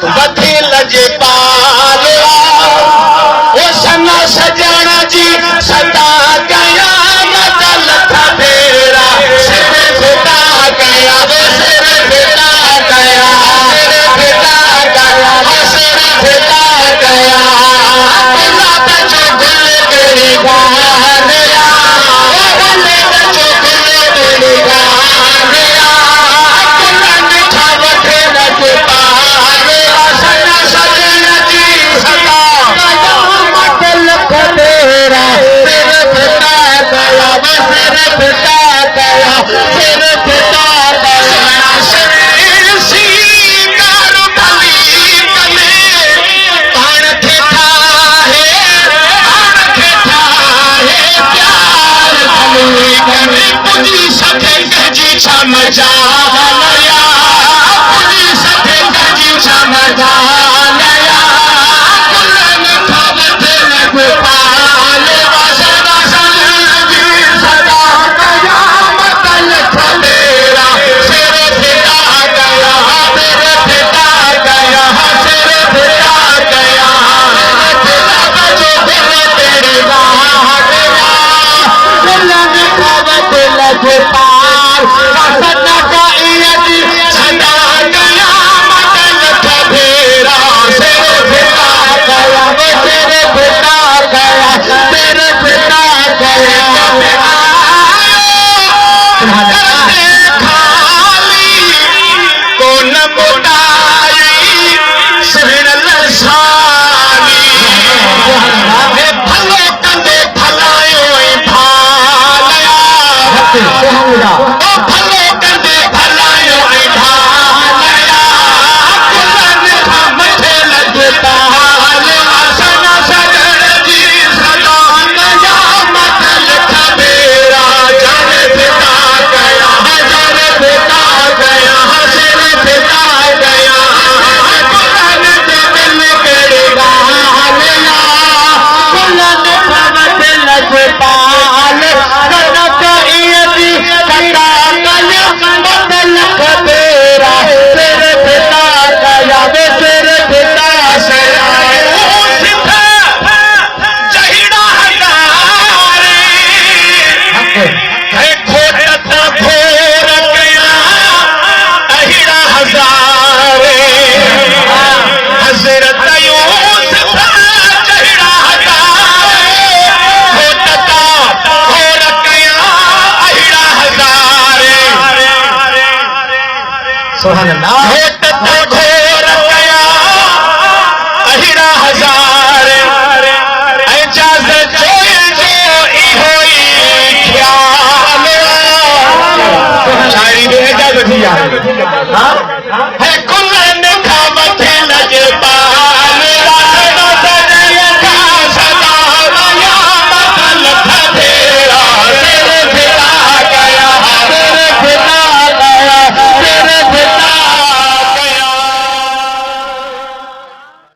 वधी लजपाल ओ सना सजण जी सदा कयामत लथा फेरा सिर फिदा कया सिर फिदा कया सिर फिदा कया सिर फिदा कया गुलाब जो गुल तेरी गालिया गुलाब जो गुल तेरी गालिया गुलाब था वधे लजपाल सना सजण जी सदा कयामत लथ तेरा सिर फिदा कया सिर फिदा कया सिर फिदा कया शरीर सी कर भली कने पाण थे ठाहे प्यार भली कने पुजी सके गजी समझा लया पुजी सके गजी समझा लया कुलन खवत लजपाल सदा सजण जी सदा कयामत लथ तेरा सिर फिदा कया सिर फिदा कया सिर फिदा कया गुलाब जो गुल तेरी गालिया गुलाब खवत लजपाल सदा कयामत सदा कयामत लथ तेरा सिर फिदा कया सिर फिदा कया सिर फिदा कया करते खाली को न मोटाई सिर लसानी भलो कंदे भलायो भालया भलो कंदे भलायो भालया कुलन खा मथे लजपाल सना सजण जी सदा कयामत लथ तेरा जर फिदा कया जर फिदा कया सिर फिदा कया कुलन दे दिल केड़ी गालिया कुलन खवत लजपाल सदा कयामत सदा कयामत लथ तेरा सिर फिदा कया सिर फिदा कया जहिड़ा हजारे है घोट था घोर कया अहिड़ा हजारे हजरत यूसुफ जहिड़ा हजारे घोट था घोर कया अहिड़ा हजारे सुभान अल्लाह घोट था घोर कया अहिड़ा हजारे इजाज़त जोए जो इहो ई ख्याल शायरी में इजाज़त थी यार हां है